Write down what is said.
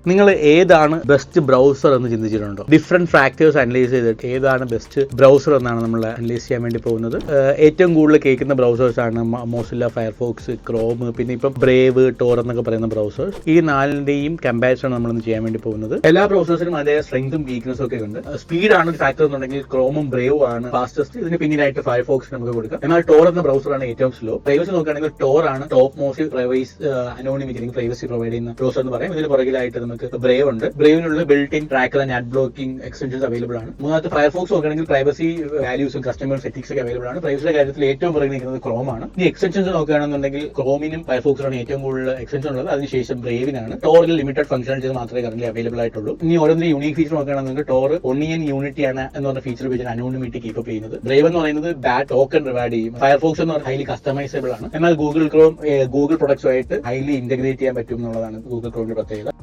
നിങ്ങൾ ഏതാണ് best browser എന്ന് ചിന്തിച്ചിട്ടുണ്ടോ? ഡിഫറെന്റ് ഫാക്ടേഴ്സ് അനലൈസ് ചെയ്തിട്ട് ഏതാണ് ബെസ്റ്റ് ബ്രൗസർ എന്നാണ് നമ്മൾ അനലൈസ് ചെയ്യാൻ വേണ്ടി പോകുന്നത്. ഏറ്റവും കൂടുതൽ കേൾക്കുന്ന ബ്രൗസേഴ്സ് ആണ് മോസില്ല, ഫയർഫോക്സ്, ക്രോം, പിന്നെ ഇപ്പം ബ്രേവ്, ടോർ എന്നൊക്കെ പറയുന്ന ബ്രൗസേഴ്സ്. ഈ നാലിന്റെയും കമ്പാരിസൺ നമ്മളൊന്ന് ചെയ്യാൻ വേണ്ടി പോകുന്നത്. എല്ലാ ബ്രൗസേഴ്സിനും അതേ സ്ട്രെങ്തും വീക്ക്നസും ഒക്കെ ഉണ്ട്. സ്പീഡാണ് ഒരു ഫാക്ടർ എന്നുണ്ടെങ്കിൽ ക്രോമും ബ്രേവും ആണ് ഫാസ്റ്റസ്റ്റ്. ഇതിന് പിന്നിലായിട്ട് ഫയർഫോക്സ് നമുക്ക് കൊടുക്കാം. എന്നാൽ ടോർ എന്ന ബ്രൗസറാണ് ഏറ്റവും സ്ലോ. പ്രൈവസി നോക്കുകയാണെങ്കിൽ ടോർ ആണ് ടോപ്പ് മോസ്റ്റ് അനോണിമിറ്റി അല്ലെങ്കിൽ പ്രൈവസി പ്രൊവൈഡ് ചെയ്യുന്ന ബ്രൗസർ എന്ന് പറയും. ഇതിന് പുറകിലായിട്ട് നമുക്ക് ബ്രേവ് ഉണ്ട്. ബ്രേവിനുള്ള built in tracker and ad blocking extensions available ആണ്. മൂന്നാമത്തെ ഫയർഫോക്സ് നോക്കുകയാണെങ്കിൽ പ്രൈവസി വാല്യൂസും കസ്റ്റമർ സെറ്റിംഗ്സ് ഒക്കെ അവൈലബിൾ ആണ്. പ്രൈവസിയുടെ കാര്യത്തിൽ ഏറ്റവും പുറകിൽ നിൽക്കുന്നത് ക്രോം ആണ്. ഈ എക്സ്റ്റൻഷൻസ് നോക്കുകയാണെന്നുണ്ടെങ്കിൽ ക്രോമിനും ഫയർഫോക്സിനാണ് ഏറ്റവും കൂടുതൽ എക്സ്റ്റൻഷൻ ഉള്ളത്. അതിനുശേഷം ബ്രേവിനാണ്. ടോറിൽ ലിമിറ്റഡ് ഫംഗ്ഷൻസ് മാത്രമേ കറന്റ് അവൈലബിൾ ആയിട്ടുള്ളൂ. ഇനി ഓരോന്നിന്റെ യൂണിക് ഫീച്ചർ നോക്കുകയാണെന്നുണ്ടെങ്കിൽ ടോർ ഒണിയൻ യൂണിറ്റി ആണ് എന്ന് പറഞ്ഞ ഫീച്ചർ ഉപയോഗിച്ച് അനോണിമിറ്റി കീപ്പ് അപ്പ് ചെയ്യുന്നത്. ബ്രേവ് എന്ന് പറയുന്നത് ബാഡ് ടോക്കൺ റിവാർഡ് ചെയ്യും. ഫയർഫോക്സ് എന്ന് പറഞ്ഞാൽ ഹൈലി കസ്റ്റമൈസബിൾ ആണ്. എന്നാൽ ഗൂഗിൾ ക്രോം ഗൂഗിൾ പ്രൊഡക്ട്സുമായിട്ട് ഹൈലി ഇന്റഗ്രേറ്റ് ചെയ്യാൻ പറ്റും എന്നുള്ളതാണ് ഗൂഗിൾ ക്രോമിന്റെ പ്രത്യേകത.